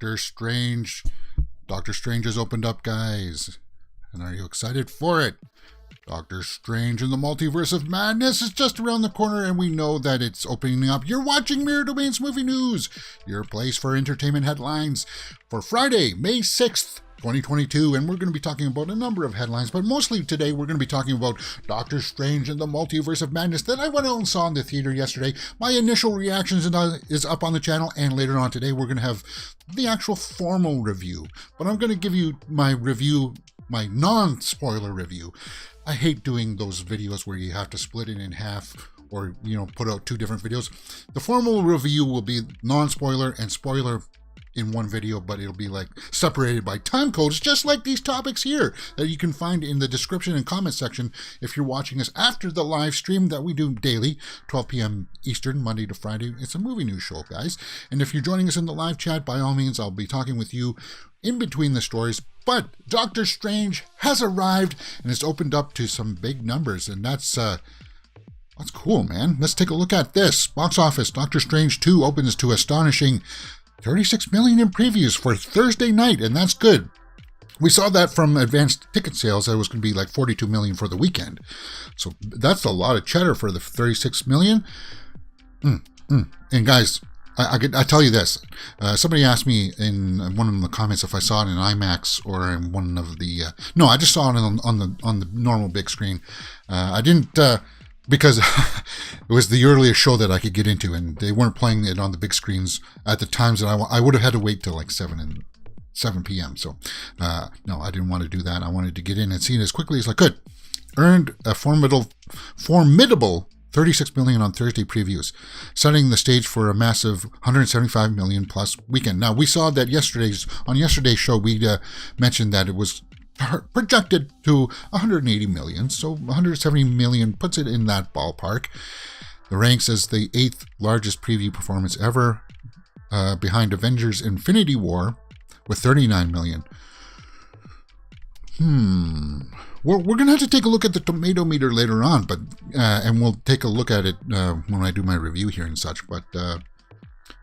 Doctor Strange. Doctor Strange has opened up, guys. And are you excited for it? Doctor Strange in the Multiverse of Madness is just around the corner, and we know that it's opening up. You're watching Mirror Domain's Movie News, your place for entertainment headlines for Friday, May 6th, 2022, and we're going to be talking about a number of headlines, but mostly today we're going to be talking about Doctor Strange and the Multiverse of Madness that I went out and saw in the theater yesterday. My initial reactions is up on the channel, and later on today we're going to have the actual formal review, but I'm going to give you my review, my non-spoiler review. I hate doing those videos where you have to split it in half or, put out two different videos. The formal review will be non-spoiler and spoiler in one video, but it'll be like separated by time codes, just like these topics here that you can find in the description and comment section if you're watching us after the live stream that we do daily, 12 p.m. Eastern, Monday to Friday. It's a movie news show, guys. And if you're joining us in the live chat, by all means, I'll be talking with you in between the stories. But Doctor Strange has arrived and it's opened up to some big numbers, and that's cool, man. Let's take a look at this. Box office, Doctor Strange 2 opens to astonishing 36 million in previews for Thursday night, and that's good. We saw that from advanced ticket sales that it was going to be like 42 million for the weekend. So that's a lot of cheddar for the 36 million. And guys, I tell you this. Somebody asked me in one of the comments if I saw it in IMAX or in one of the... no, I just saw it on the normal big screen. I didn't... because it was the earliest show that I could get into, and they weren't playing it on the big screens at the times that I would have had to wait till like 7 p.m. So, no, I didn't want to do that. I wanted to get in and see it as quickly as I could. Earned a formidable 36 million on Thursday previews, setting the stage for a massive 175 million plus weekend. Now, we saw that on yesterday's show, we mentioned that it was projected to 180 million, so 170 million puts it in that ballpark. The ranks as the 8th largest preview performance ever, behind Avengers Infinity War with 39 million. We're going to have to take a look at the tomato meter later on, but and we'll take a look at it when I do my review here and such, but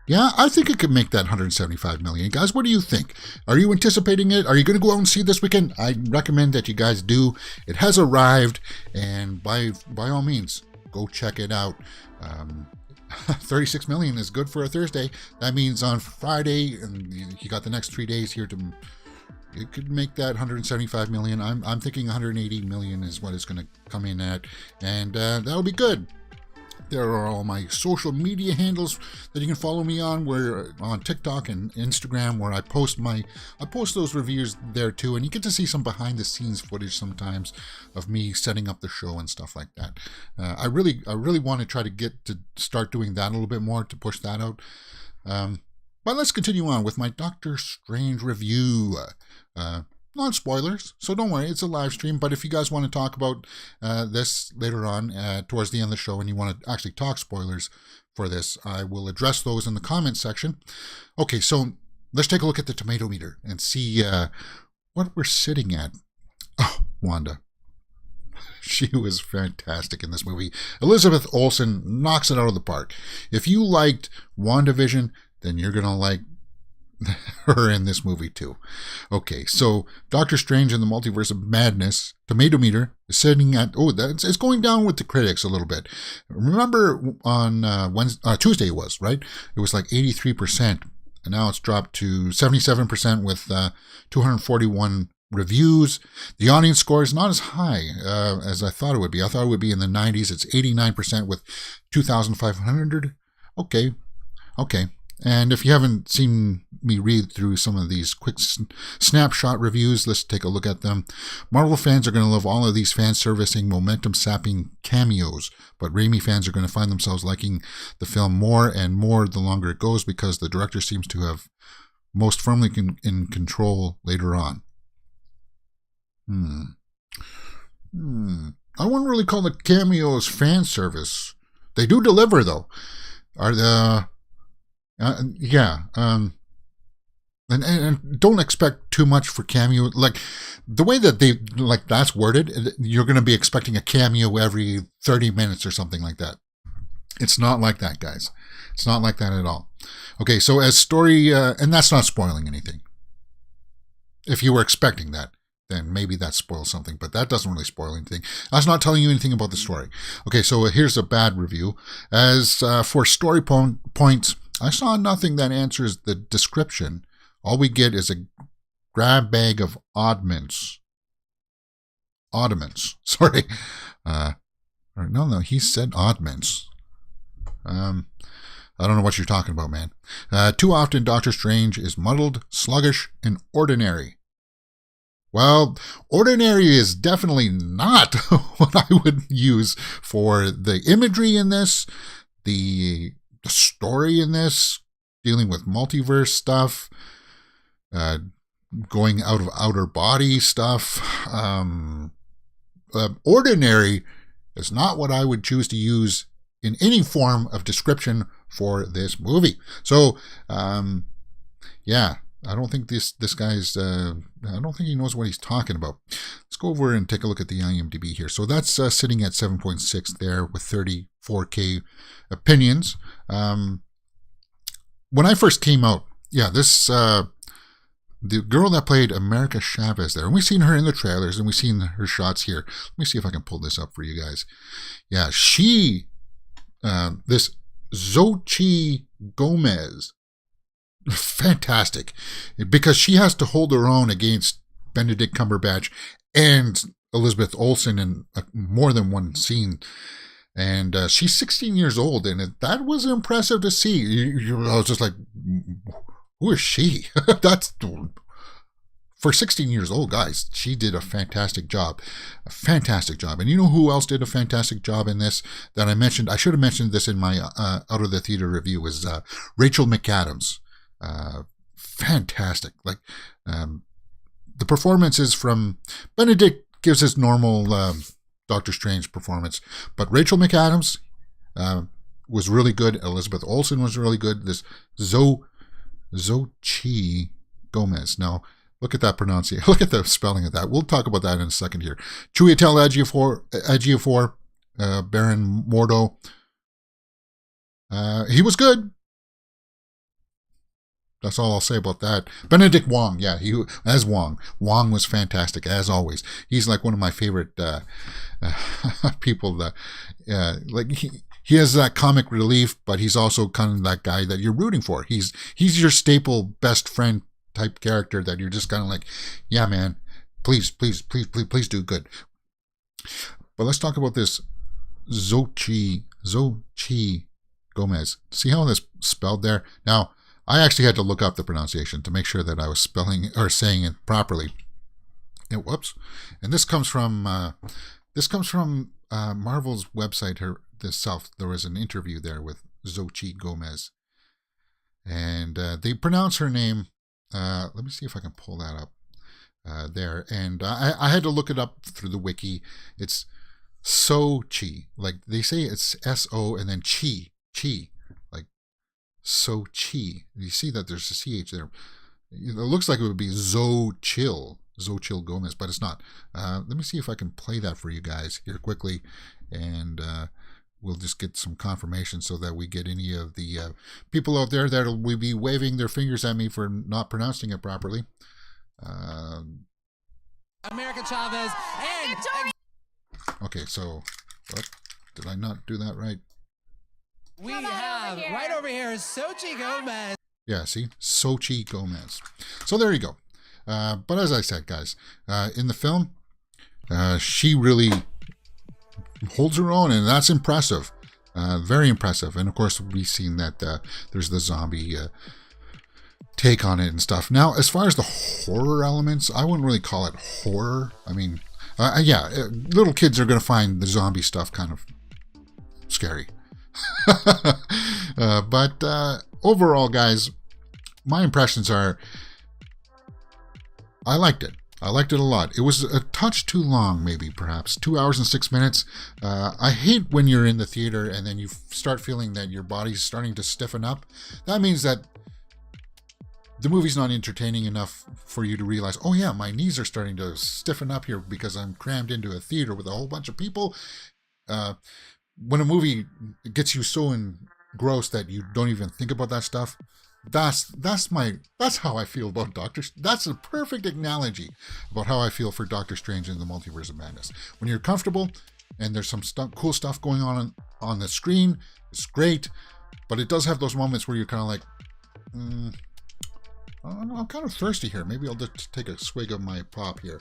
yeah, I think it could make that 175 million. Guys, what do you think? Are you anticipating it? Are you going to go out and see it this weekend? I recommend that you guys do. It has arrived, and by all means, go check it out. 36 million is good for a Thursday. That means on Friday, and you got the next 3 days here it could make that 175 million. I'm thinking 180 million is what it's going to come in at, and that'll be good. There are all my social media handles that you can follow me on. We're on TikTok and Instagram, where I post those reviews there too, and you get to see some behind the scenes footage sometimes of me setting up the show and stuff like that. I really want to try to get to start doing that a little bit more to push that out. But let's continue on with my Doctor Strange review. Not spoilers, so don't worry, it's a live stream, but if you guys want to talk about this later on towards the end of the show and you want to actually talk spoilers for this, I will address those in the comments section. Okay, so let's take a look at the tomato meter and see what we're sitting at. Oh, Wanda. She was fantastic in this movie. Elizabeth Olsen knocks it out of the park. If you liked WandaVision, then you're going to like her in this movie too. Okay, so Doctor Strange in the Multiverse of Madness tomato meter is sitting at it's going down with the critics a little bit. Remember on Tuesday it was right. It was like 83%, and now it's dropped to 77% with 241 reviews. The audience score is not as high as I thought it would be. I thought it would be in the 90s. It's 89% with 2,500. Okay. And if you haven't seen me read through some of these quick snapshot reviews, let's take a look at them. Marvel fans are going to love all of these fan-servicing, momentum-sapping cameos, but Raimi fans are going to find themselves liking the film more and more the longer it goes, because the director seems to have most firmly in control later on. I wouldn't really call the cameos fan service. They do deliver, though. And don't expect too much for cameo. Like the way that that's worded, you're going to be expecting a cameo every 30 minutes or something like that. It's not like that, guys. It's not like that at all. Okay, so as story, and that's not spoiling anything. If you were expecting that, then maybe that spoils something, but that doesn't really spoil anything. That's not telling you anything about the story. Okay, so here's a bad review. As for story points, I saw nothing that answers the description. All we get is a grab bag of oddments. Sorry. No, he said oddments. I don't know what you're talking about, man. Too often, Doctor Strange is muddled, sluggish, and ordinary. Well, ordinary is definitely not what I would use for the imagery in this, the story in this, dealing with multiverse stuff, going out of outer body stuff. Ordinary is not what I would choose to use in any form of description for this movie. So, yeah. I don't think this guy's, I don't think he knows what he's talking about. Let's go over and take a look at the IMDb here. So that's sitting at 7.6 there with 34K opinions. When I first came out, yeah, this, the girl that played America Chavez there, and we've seen her in the trailers and we've seen her shots here. Let me see if I can pull this up for you guys. Yeah, she, this Xochitl Gomez, fantastic, because she has to hold her own against Benedict Cumberbatch and Elizabeth Olsen in more than one scene. And she's 16 years old, and that was impressive to see. I was just like, who is she? That's for 16 years old, guys. She did a fantastic job. A fantastic job. And you know who else did a fantastic job in this that I mentioned? I should have mentioned this in my Out of the Theater review, was Rachel McAdams. Fantastic. Like, the performances from Benedict gives his normal Doctor Strange performance, but Rachel McAdams was really good. Elizabeth Olsen was really good. This Xochitl Gomez. Now, look at that pronunciation. Look at the spelling of that. We'll talk about that in a second here. Chiwetel Ejiofor, Baron Mordo. He was good. That's all I'll say about that. Benedict Wong, yeah, he as Wong. Wong was fantastic, as always. He's like one of my favorite people. That like he has that comic relief, but he's also kind of that guy that you're rooting for. He's your staple best friend type character that you're just kind of like, yeah, man, please do good. But let's talk about this Xochitl Gomez. See how that's spelled there? Now, I actually had to look up the pronunciation to make sure that I was spelling or saying it properly. And, whoops! And this comes from Marvel's website itself. There was an interview there with Xochitl Gomez, and they pronounce her name. Let me see if I can pull that up there. And I had to look it up through the wiki. It's Xochitl, like they say it's S-O and then chi. Xochitl. You see that there's a CH there. It looks like it would be Xochitl Gomez, but it's not. Let me see if I can play that for you guys here quickly, and we'll just get some confirmation so that we get any of the people out there that will be waving their fingers at me for not pronouncing it properly. America Chavez and okay, so what? Did I not do that right? We have right over here Xochitl Gomez. Yeah, see? Xochitl Gomez. So there you go. But as I said, guys, in the film, she really holds her own, and that's impressive. Very impressive. And of course, we've seen that there's the zombie take on it and stuff. Now, as far as the horror elements, I wouldn't really call it horror. I mean, yeah, little kids are going to find the zombie stuff kind of scary. But overall, guys, my impressions are I liked it. I liked it a lot. It was a touch too long, maybe, perhaps. 2 hours and 6 minutes. I hate when you're in the theater and then you start feeling that your body's starting to stiffen up. That means that the movie's not entertaining enough for you to realize, oh yeah, my knees are starting to stiffen up here because I'm crammed into a theater with a whole bunch of people. When a movie gets you so gross that you don't even think about that stuff. That's how I feel about That's a perfect analogy about how I feel for Doctor Strange in the Multiverse of Madness. When you're comfortable and there's some cool stuff going on the screen, it's great, but it does have those moments where you're kind of like, I'm kind of thirsty here. Maybe I'll just take a swig of my pop here.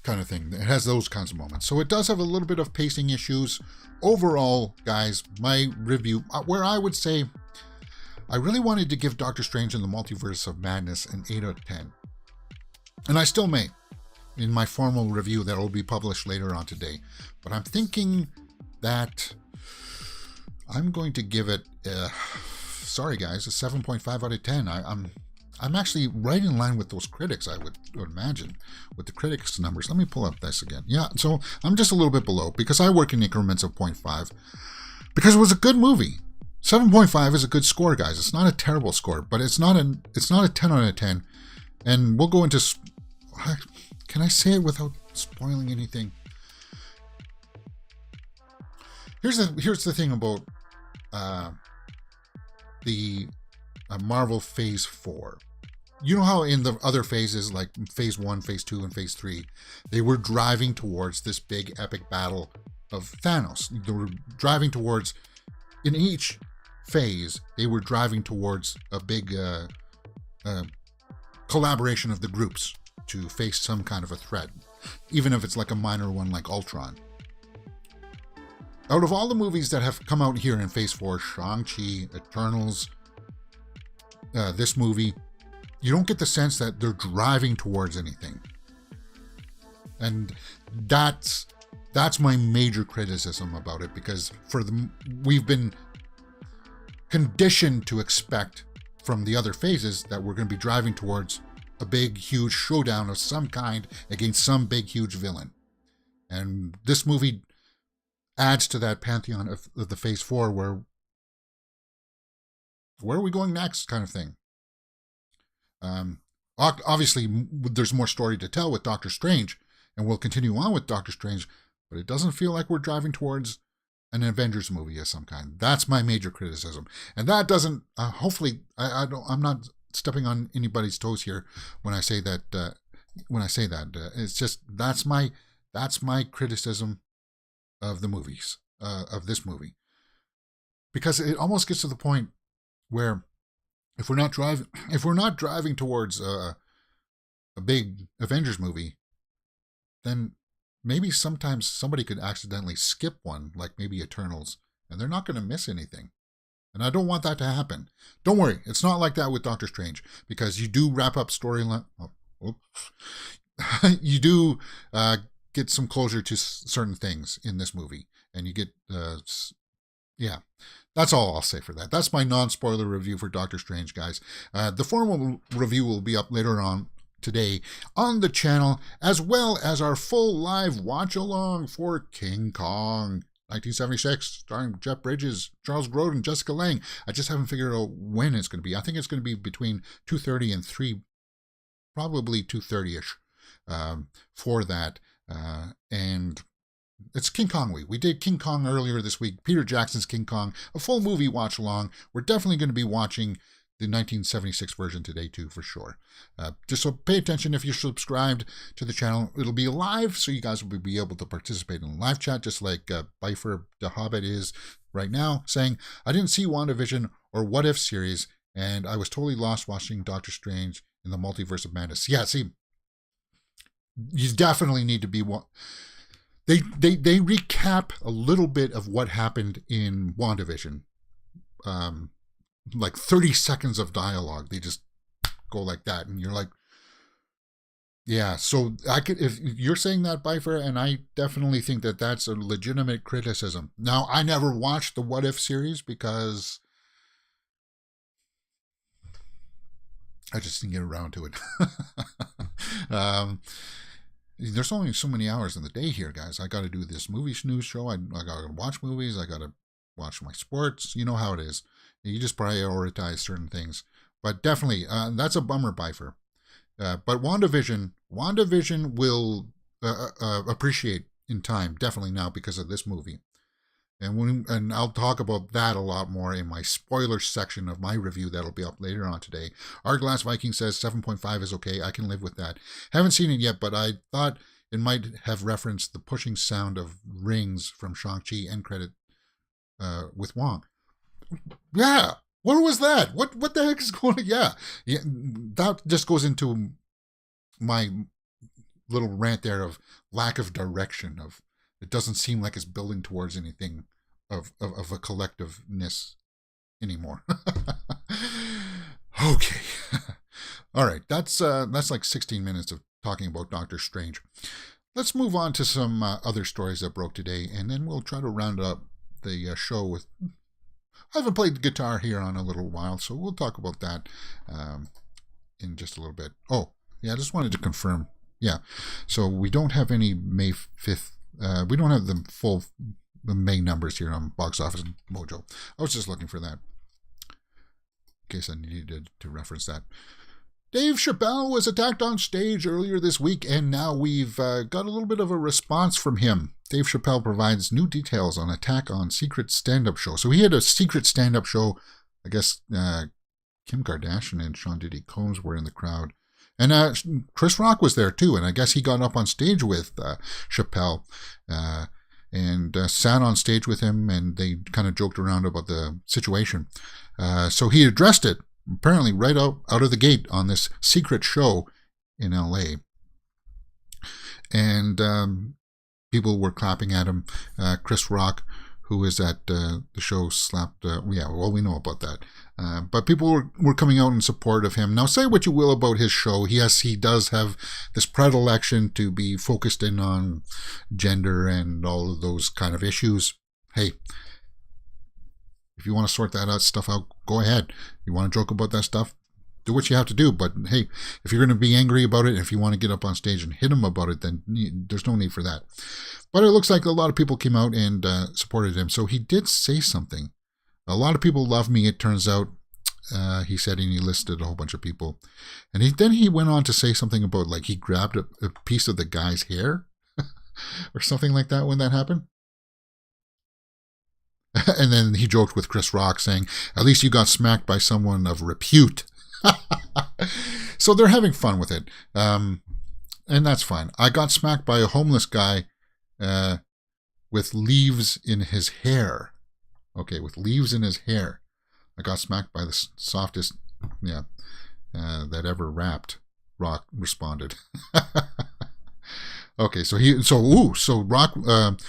Kind of thing. It has those kinds of moments. So it does have a little bit of pacing issues. Overall, guys, my review, where I would say, I really wanted to give Doctor Strange in the Multiverse of Madness an 8 out of 10. And I still may, in my formal review that will be published later on today. But I'm thinking that I'm going to give it, sorry guys, a 7.5 out of 10. I'm actually right in line with those critics, I would imagine, with the critics' numbers. Let me pull up this again. Yeah, so I'm just a little bit below because I work in increments of 0.5 because it was a good movie. 7.5 is a good score, guys. It's not a terrible score, but it's not a 10 out of 10. And we'll go into... Can I say it without spoiling anything? Here's the thing about the Marvel Phase 4. You know how in the other phases, like Phase 1, Phase 2, and Phase 3, they were driving towards this big epic battle of Thanos. They were driving towards... In each phase, they were driving towards a big collaboration of the groups to face some kind of a threat, even if it's like a minor one like Ultron. Out of all the movies that have come out here in Phase 4, Shang-Chi, Eternals, this movie, you don't get the sense that they're driving towards anything. And that's my major criticism about it, because we've been conditioned to expect from the other phases that we're going to be driving towards a big, huge showdown of some kind against some big, huge villain. And this movie adds to that pantheon of the Phase 4 where are we going next kind of thing. Obviously, there's more story to tell with Doctor Strange, and we'll continue on with Doctor Strange, but it doesn't feel like we're driving towards an Avengers movie of some kind. That's my major criticism. And that doesn't, hopefully, I'm not stepping on anybody's toes here when I say that, it's just, that's my criticism of the movies, of this movie. Because it almost gets to the point where if we're not driving towards a big Avengers movie, then maybe sometimes somebody could accidentally skip one, like maybe Eternals, and they're not going to miss anything. And I don't want that to happen. Don't worry, it's not like that with Doctor Strange, because you do wrap up storyline. You do get some closure to certain things in this movie, and you get, yeah. That's all I'll say for that. That's my non-spoiler review for Doctor Strange, guys. The formal review will be up later on today on the channel, as well as our full live watch-along for King Kong 1976, starring Jeff Bridges, Charles Grodin, Jessica Lange. I just haven't figured out when it's going to be. I think it's going to be between 2:30 and 3, probably 2:30ish for that. And it's King Kong week. We did King Kong earlier this week, Peter Jackson's King Kong, a full movie watch along. We're definitely going to be watching the 1976 version today too, for sure. Just so pay attention if you're subscribed to the channel. It'll be live, so you guys will be able to participate in the live chat, just like Bifer the Hobbit is right now, saying, I didn't see WandaVision or What If series, and I was totally lost watching Doctor Strange in the Multiverse of Madness. Yeah, see, you definitely need to be one. They recap a little bit of what happened in WandaVision. Like 30 seconds of dialogue. They just go like that, and you're like, yeah. So if you're saying that, Bifer, and I definitely think that that's a legitimate criticism. Now, I never watched the What If series because I just didn't get around to it. There's only so many hours in the day here, guys. I got to do this movie snooze show. I got to watch movies. I got to watch my sports. You know how it is. You just prioritize certain things. But definitely, that's a bummer, Bifer. But WandaVision will appreciate in time, definitely now, because of this movie. And I'll talk about that a lot more in my spoiler section of my review that'll be up later on today. Our Glass Viking says 7.5 is okay. I can live with that. Haven't seen it yet, but I thought it might have referenced the pushing sound of rings from Shang-Chi end credit with Wong. Yeah. What was that? What the heck is going on? Yeah. That just goes into my little rant there of lack of direction. Of it doesn't seem like it's building towards anything of a collectiveness anymore. Okay. All right. That's like 16 minutes of talking about Doctor Strange. Let's move on to some other stories that broke today, and then we'll try to round up the show with... I haven't played the guitar here on a little while, so we'll talk about that in just a little bit. Oh, yeah, I just wanted to confirm. Yeah, so we don't have any May 5th. We don't have the full May numbers here on Box Office Mojo. I was just looking for that in case I needed to reference that. Dave Chappelle was attacked on stage earlier this week, and now we've got a little bit of a response from him. Dave Chappelle provides new details on attack on secret stand-up show. So he had a secret stand-up show. I guess Kim Kardashian and Sean Diddy Combs were in the crowd. And Chris Rock was there too, and I guess he got up on stage with Chappelle and sat on stage with him, and they kind of joked around about the situation. So he addressed it, apparently right out of the gate on this secret show in LA. And people were clapping at him. Chris Rock, who was at the show, slapped... we know about that. But people were coming out in support of him. Now, say what you will about his show. Yes, he does have this predilection to be focused in on gender and all of those kind of issues. Hey, if you want to sort that stuff out, go ahead. You want to joke about that stuff, do what you have to do. But hey, if you're going to be angry about it, if you want to get up on stage and hit him about it, then there's no need for that. But it looks like a lot of people came out and supported him. So he did say something. A lot of people love me, it turns out. He said, and he listed a whole bunch of people. And then he went on to say something about, like, he grabbed a piece of the guy's hair or something like that when that happened. And then he joked with Chris Rock saying, at least you got smacked by someone of repute. So they're having fun with it. And that's fine. I got smacked by a homeless guy with leaves in his hair. Okay, with leaves in his hair. I got smacked by the softest, that ever rapped. Rock responded. Okay, so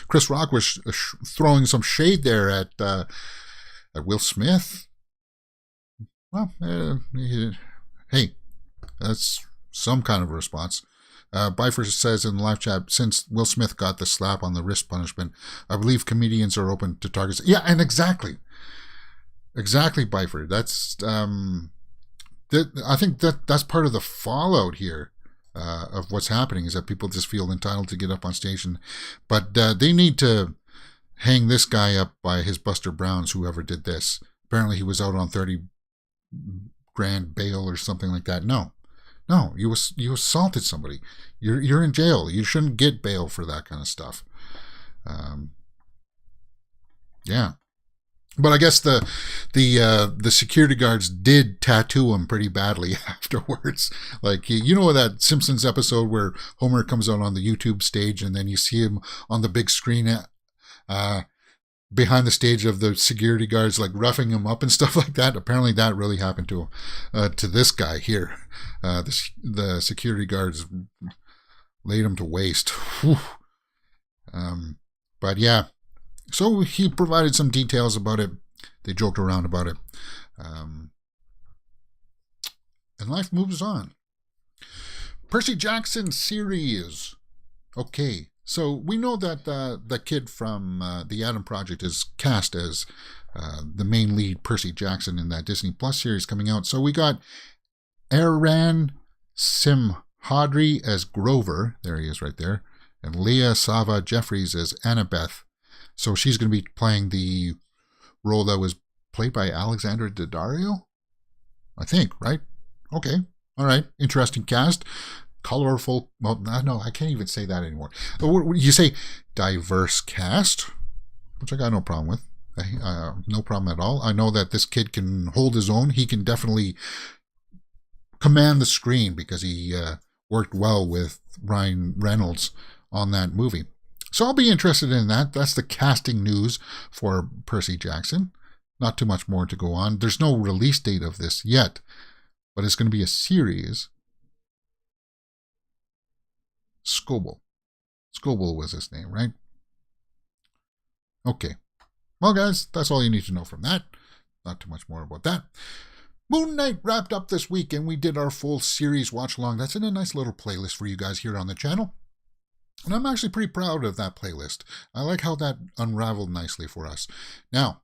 Chris Rock was throwing some shade there at Will Smith. Well, hey, that's some kind of a response. Byford says in the live chat, since Will Smith got the slap on the wrist punishment, I believe comedians are open to targets. Yeah, and exactly, Byford. That's I think that's part of the fallout here of what's happening, is that people just feel entitled to get up on stage, but they need to hang this guy up by his Buster Browns, whoever did this. Apparently he was out on 30 grand bail or something like that. No, you assaulted somebody. You're in jail. You shouldn't get bail for that kind of stuff. Yeah. But I guess the security guards did tattoo him pretty badly afterwards. Like, you know that Simpsons episode where Homer comes out on the YouTube stage and then you see him on the big screen behind the stage of the security guards, like roughing him up and stuff like that. Apparently that really happened to this guy here. The security guards laid him to waste. But yeah. So he provided some details about it. They joked around about it. And life moves on. Percy Jackson series. Okay. So we know that the kid from the Adam Project is cast as the main lead, Percy Jackson, in that Disney Plus series coming out. So we got Aaron Simhadri as Grover. There he is right there. And Leah Sava Jeffries as Annabeth. So she's going to be playing the role that was played by Alexandra Daddario, I think, right? Okay. All right. Interesting cast. Colorful. Well, no, I can't even say that anymore. You say diverse cast. which I got no problem with. No problem at all. I know that this kid can hold his own. He can definitely command the screen because he worked well with Ryan Reynolds on that movie. So I'll be interested in that. That's the casting news for Percy Jackson. Not too much more to go on. There's no release date of this yet, but it's going to be a series. Scoble was his name, right? Okay. Well, guys, that's all you need to know from that. Not too much more about that. Moon Knight wrapped up this week, and we did our full series watch along. That's in a nice little playlist for you guys here on the channel. And I'm actually pretty proud of that playlist. I like how that unraveled nicely for us. Now,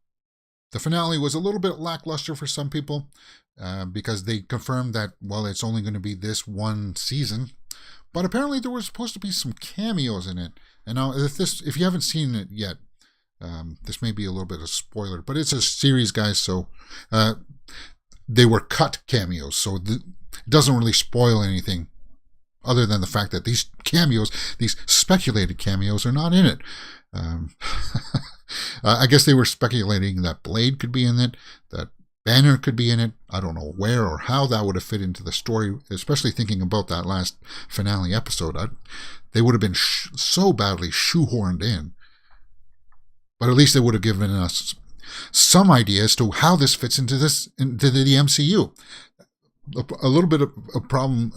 the finale was a little bit lackluster for some people because they confirmed that, well, it's only going to be this one season. But apparently there was supposed to be some cameos in it. And now, if you haven't seen it yet, this may be a little bit of a spoiler, but it's a series, guys, so they were cut cameos. So it doesn't really spoil anything other than the fact that these cameos, these speculated cameos, are not in it. I guess they were speculating that Blade could be in it, that Banner could be in it. I don't know where or how that would have fit into the story, especially thinking about that last finale episode. They would have been so badly shoehorned in. But at least they would have given us some idea as to how this fits into the MCU. A little bit of a problem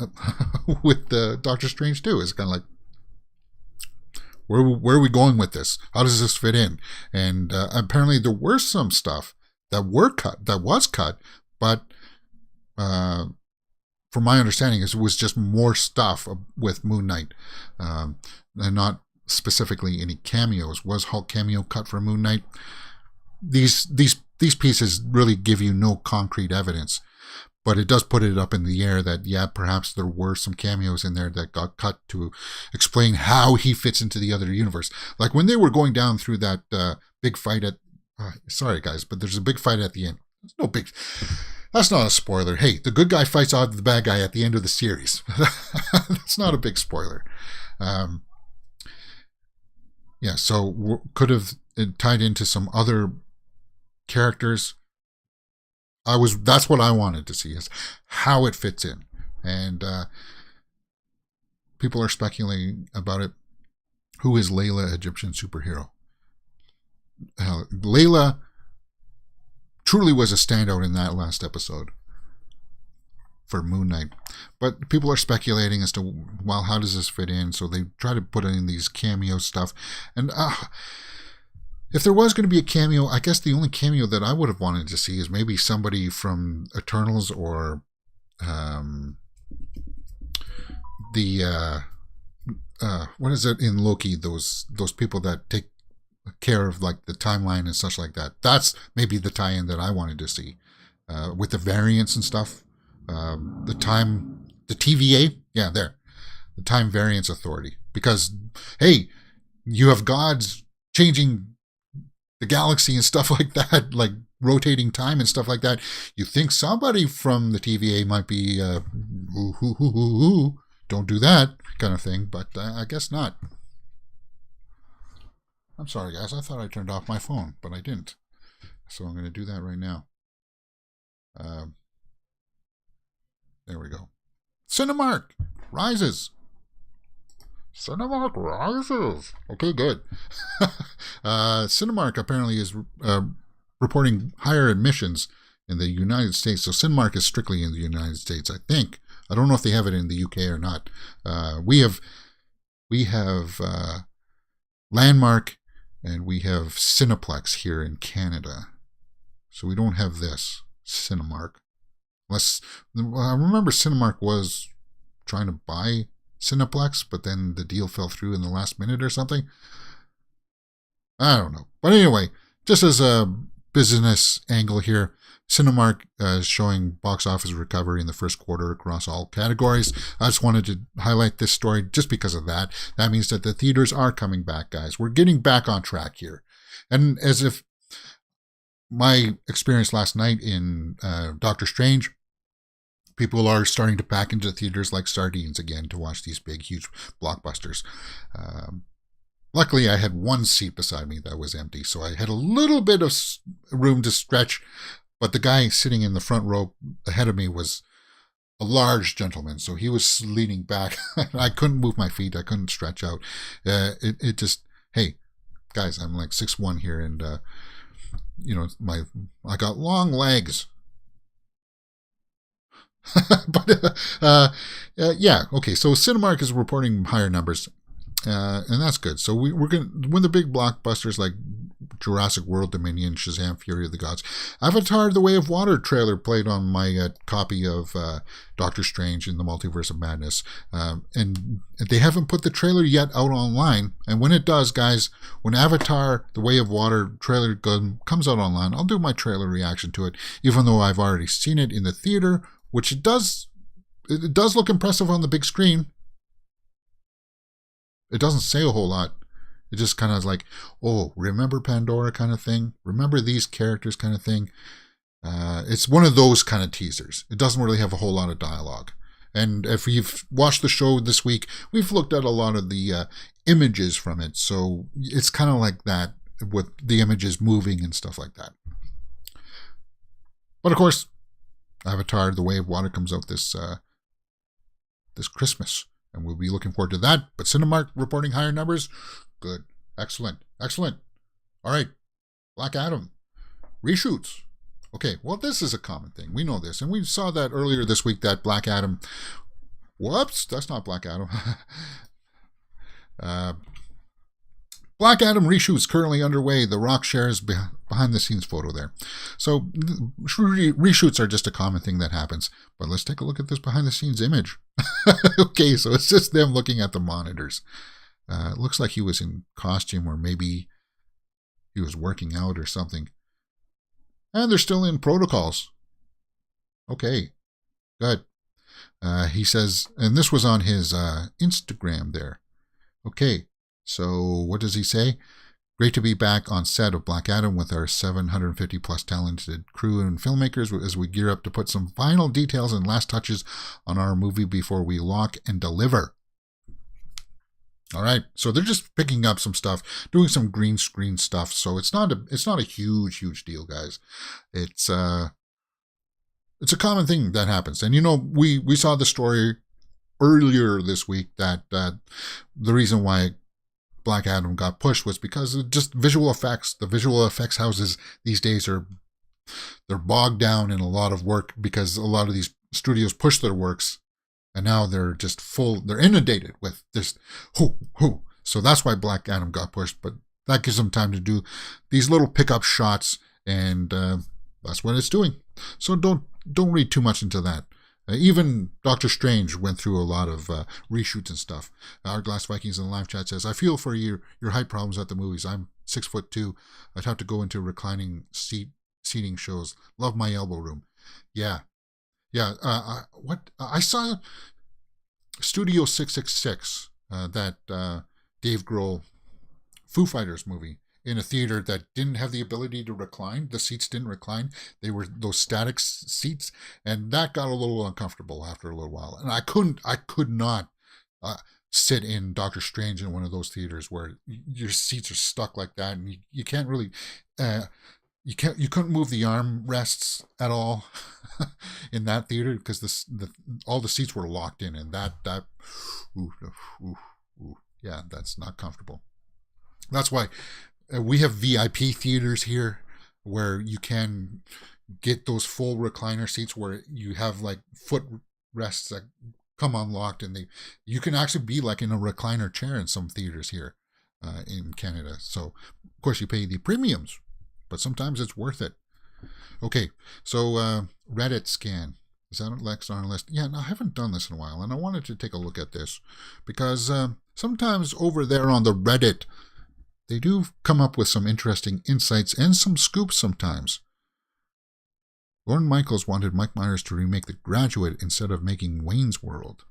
with Doctor Strange too. It's kind of like, where are we going with this? How does this fit in? And apparently there were some stuff that was cut, but from my understanding, it was just more stuff with Moon Knight, and not specifically any cameos. Was Hulk cameo cut for Moon Knight? These pieces really give you no concrete evidence, but it does put it up in the air that, yeah, perhaps there were some cameos in there that got cut to explain how he fits into the other universe. Like when they were going down through that big fight at sorry guys, but there's a big fight at the end. There's no big, that's not a spoiler. Hey, the good guy fights off the bad guy at the end of the series. That's not a big spoiler. Yeah, so could have tied into some other characters. That's what I wanted to see, is how it fits in. And people are speculating about it. Who is Layla, Egyptian superhero? Layla truly was a standout in that last episode for Moon Knight. But people are speculating as to, well, how does this fit in? So they try to put in these cameo stuff. And if there was going to be a cameo, I guess the only cameo that I would have wanted to see is maybe somebody from Eternals or what is it in Loki? Those people that take care of like the timeline and such like that. That's maybe the tie-in that I wanted to see with the variants and stuff. The TVA, yeah, there, the Time Variance Authority. Because hey, you have gods changing the galaxy and stuff like that, like rotating time and stuff like that. You think somebody from the TVA might be don't do that kind of thing, but I guess not. I'm sorry, guys. I thought I turned off my phone, but I didn't. So I'm going to do that right now. There we go. Cinemark Rises. Cinemark Rises. Okay, good. Cinemark apparently is reporting higher admissions in the United States. So Cinemark is strictly in the United States, I think. I don't know if they have it in the UK or not. We have Landmark and we have Cineplex here in Canada. So we don't have this Cinemark. Unless, I remember Cinemark was trying to buy Cineplex, but then the deal fell through in the last minute or something. I don't know. But anyway, just as a business angle here, Cinemark is showing box office recovery in the first quarter across all categories. I just wanted to highlight this story just because of that. That means that the theaters are coming back, guys. We're getting back on track here. And as if my experience last night in Doctor Strange, people are starting to pack into theaters like sardines again to watch these big, huge blockbusters. Luckily, I had one seat beside me that was empty, so I had a little bit of room to stretch. But the guy sitting in the front row ahead of me was a large gentleman, so he was leaning back. I couldn't move my feet. I couldn't stretch out. It just, hey, guys, I'm like 6'1" here, and I got long legs. But yeah, okay. So Cinemark is reporting higher numbers, and that's good. So we're going when the big blockbusters like Jurassic World Dominion, Shazam, Fury of the Gods, Avatar: The Way of Water trailer played on my copy of Doctor Strange in the Multiverse of Madness, and they haven't put the trailer yet out online. And when it does, guys, when Avatar: The Way of Water trailer comes out online, I'll do my trailer reaction to it, even though I've already seen it in the theater, which it does look impressive on the big screen. It doesn't say a whole lot. It just kind of is like, oh, remember Pandora kind of thing? Remember these characters kind of thing? It's one of those kind of teasers. It doesn't really have a whole lot of dialogue. And if you've watched the show this week, we've looked at a lot of the images from it. So it's kind of like that with the images moving and stuff like that. But of course, Avatar: The Way of Water comes out this Christmas, and we'll be looking forward to that. But Cinemark reporting higher numbers. Good. Excellent. All right. Black Adam. Reshoots. Okay, well, this is a common thing. We know this, and we saw that earlier this week, that Black Adam... Whoops, that's not Black Adam. Black Adam reshoots currently underway. The Rock shares behind-the-scenes photo there. So reshoots are just a common thing that happens. But let's take a look at this behind-the-scenes image. Okay, so it's just them looking at the monitors. It looks like he was in costume, or maybe he was working out or something. And they're still in protocols. Okay, good. He says, and this was on his Instagram there. Okay, so what does he say? Great to be back on set of Black Adam with our 750 plus talented crew and filmmakers as we gear up to put some final details and last touches on our movie before we lock and deliver. All right, so they're just picking up some stuff, doing some green screen stuff. So it's not a huge deal, guys. It's a common thing that happens. And we saw the story earlier this week that the reason why Black Adam got pushed was because of just visual effects. The visual effects houses these days they're bogged down in a lot of work because a lot of these studios push their works. And now they're just they're inundated with this, So that's why Black Adam got pushed. But that gives them time to do these little pickup shots, and that's what it's doing. So don't read too much into that. Even Doctor Strange went through a lot of reshoots and stuff. Our Glass Vikings in the live chat says, I feel for your height problems at the movies. I'm 6'2". I'd have to go into reclining seating shows. Love my elbow room. Yeah. I saw Studio 666, that Dave Grohl Foo Fighters movie, in a theater that didn't have the ability to recline. The seats didn't recline. They were those static seats, and that got a little uncomfortable after a little while. And I could not sit in Doctor Strange in one of those theaters where your seats are stuck like that, and you can't really... You couldn't move the arm rests at all in that theater because all the seats were locked in, and yeah, that's not comfortable. That's why we have VIP theaters here where you can get those full recliner seats where you have like foot rests that come unlocked, and you can actually be like in a recliner chair in some theaters here in Canada. So of course you pay the premiums, but sometimes it's worth it. Okay, so Reddit scan. Is that next on our list? Yeah, no, I haven't done this in a while, and I wanted to take a look at this because sometimes over there on the Reddit, they do come up with some interesting insights and some scoops sometimes. Lorne Michaels wanted Mike Myers to remake The Graduate instead of making Wayne's World.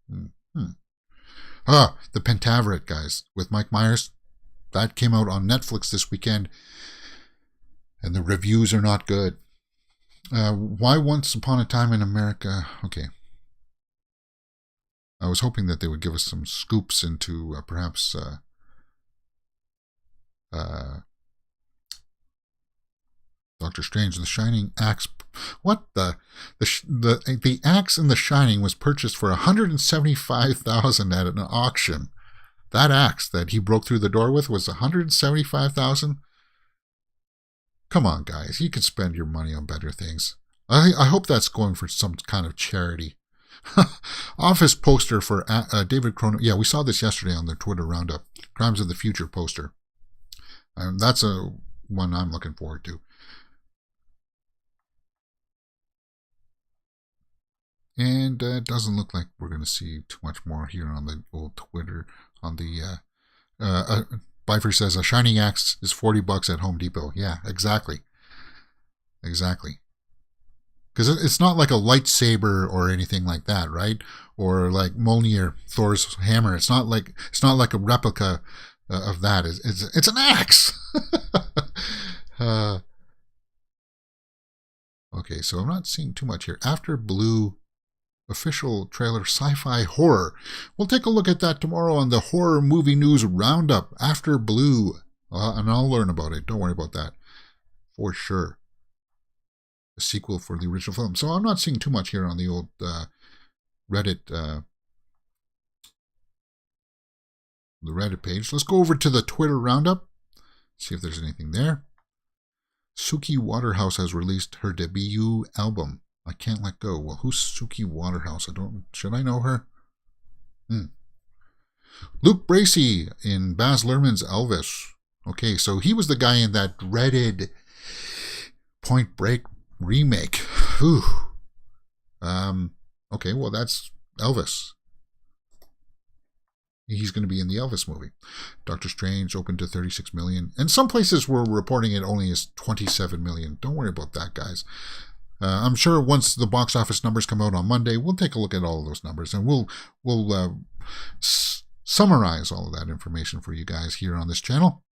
The Pentaveret, guys, with Mike Myers. That came out on Netflix this weekend, and the reviews are not good. Why Once Upon a Time in America? Okay. I was hoping that they would give us some scoops into perhaps Doctor Strange, the Shining axe. What the axe in The Shining was purchased for $175,000 at an auction. That axe that he broke through the door with was $175,000. Come on, guys, you can spend your money on better things. I hope that's going for some kind of charity. Office poster for David Cronenberg. Yeah, we saw this yesterday on the Twitter Roundup. Crimes of the Future poster. That's a one I'm looking forward to. And it doesn't look like we're going to see too much more here on the old Twitter. On the Bifer says a shining axe is $40 at Home Depot. Yeah, exactly. Exactly. Because it's not like a lightsaber or anything like that, right? Or like Mjolnir, Thor's hammer. It's not like a replica of that. It's an axe. Okay, so I'm not seeing too much here. After Blue official trailer sci-fi horror. We'll take a look at that tomorrow on the Horror Movie News Roundup. After Blue, and I'll learn about it. Don't worry about that, for sure. A sequel for the original film. So I'm not seeing too much here on the old Reddit, the Reddit page. Let's go over to the Twitter Roundup. See if there's anything there. Suki Waterhouse has released her debut album, I Can't Let Go. Well, who's Suki Waterhouse? Should I know her? Luke Bracey in Baz Luhrmann's Elvis. Okay, so he was the guy in that dreaded Point Break remake. Whew. Okay, well, that's Elvis. He's going to be in the Elvis movie. Doctor Strange opened to 36 million. And some places were reporting it only as 27 million. Don't worry about that, guys. I'm sure once the box office numbers come out on Monday, we'll take a look at all of those numbers and we'll summarize all of that information for you guys here on this channel.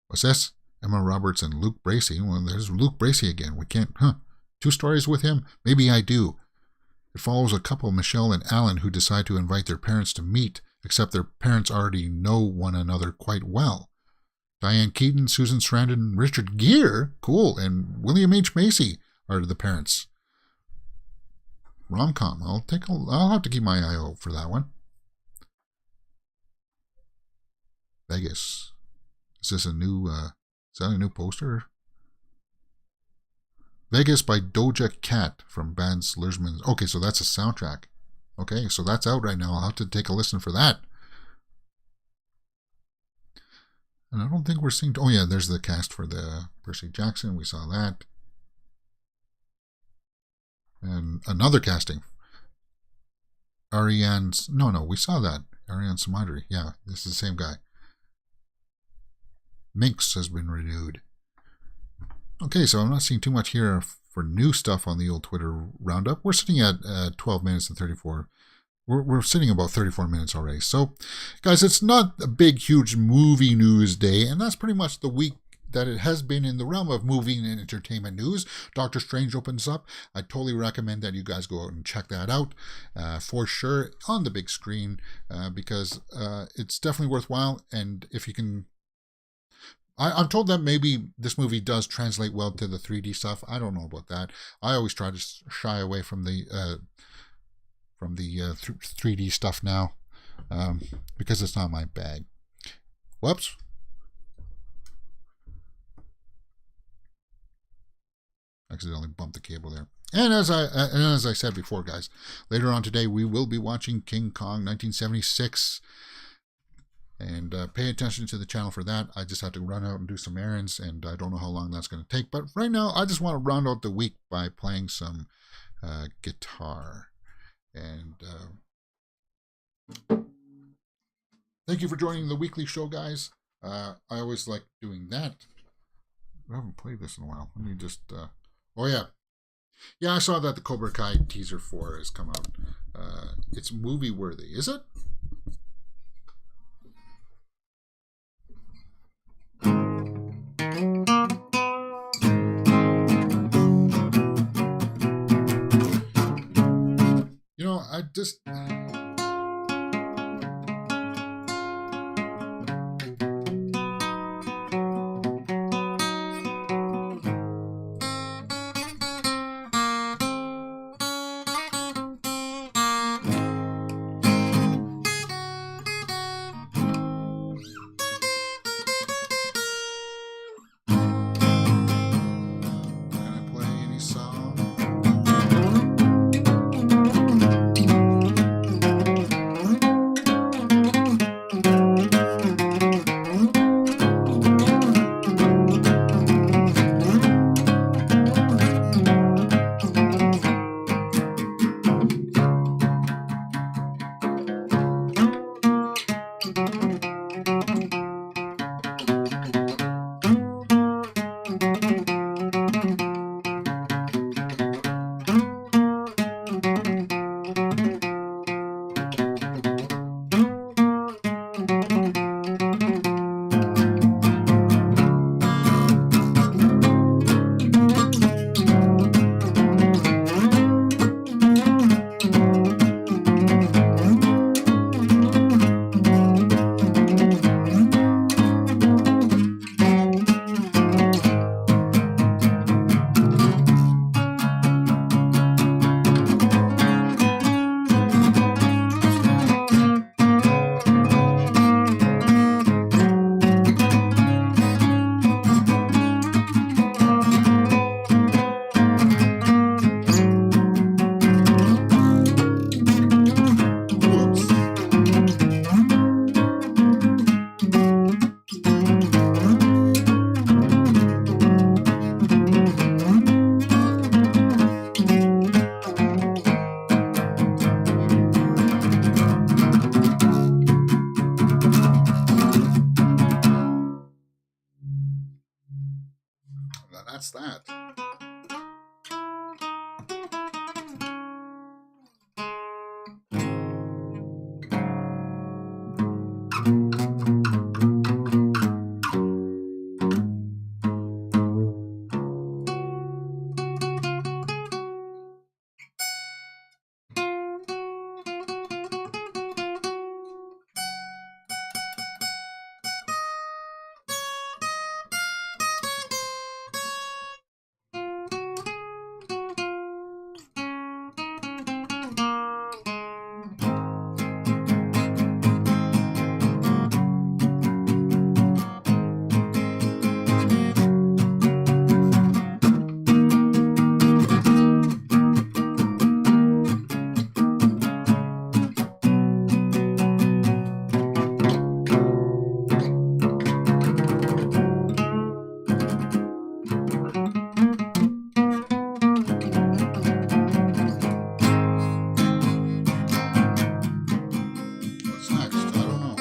What's this? Emma Roberts and Luke Bracey. Well, there's Luke Bracey again. We can't, two stories with him? Maybe I do. It follows a couple, Michelle and Alan, who decide to invite their parents to meet, except their parents already know one another quite well. Diane Keaton, Susan Sarandon, Richard Gere, cool, and William H. Macy are the parents. Rom-com. I'll have to keep my eye out for that one. Vegas. Is this a new is that a new poster? Vegas by Doja Cat from Baz Luhrmann's. Okay, so that's a soundtrack. Okay, so that's out right now. I'll have to take a listen for that. And I don't think we're seeing... Oh yeah, there's the cast for the Percy Jackson. We saw that. And another casting. Ariane's... No, we saw that. Ariane Samadri. Yeah, this is the same guy. Minx has been renewed. Okay, so I'm not seeing too much here for new stuff on the old Twitter Roundup. We're sitting at 12 minutes and 34. We're sitting about 34 minutes already. So, guys, it's not a big, huge movie news day, and that's pretty much the week that it has been in the realm of movie and entertainment news. Doctor Strange opens up. I totally recommend that you guys go out and check that out for sure on the big screen because it's definitely worthwhile. And if you can... I'm told that maybe this movie does translate well to the 3D stuff. I don't know about that. I always try to shy away from the 3D stuff now because it's not my bag. Whoops. Accidentally bumped the cable there. And as I said before, guys, later on today we will be watching King Kong 1976. And pay attention to the channel for that. I just have to run out and do some errands, and I don't know how long that's going to take. But right now, I just want to round out the week by playing some guitar. And thank you for joining the weekly show, guys. I always like doing that. I haven't played this in a while. Let me just... oh, yeah. Yeah, I saw that the Cobra Kai teaser 4 has come out. It's movie worthy. Is it? You know, I just... that's that. What's next? I don't know.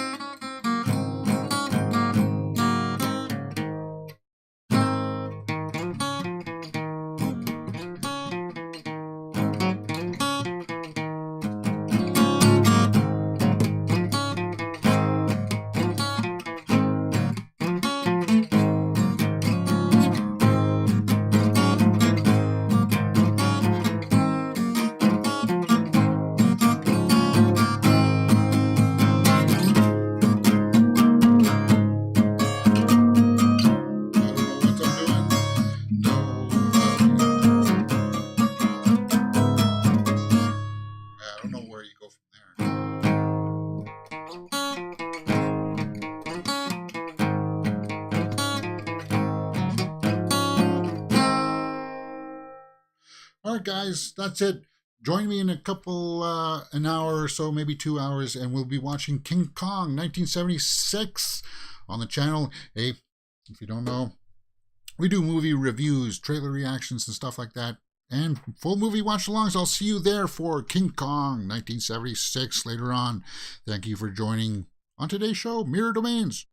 I don't know where you go from there. All right, guys, that's it. Join me in a couple, an hour or so, maybe 2 hours, and we'll be watching King Kong 1976 on the channel. Hey, if you don't know, we do movie reviews, trailer reactions, and stuff like that, and full movie watch-alongs. I'll see you there for King Kong 1976 later on. Thank you for joining on today's show, Mirror Domains.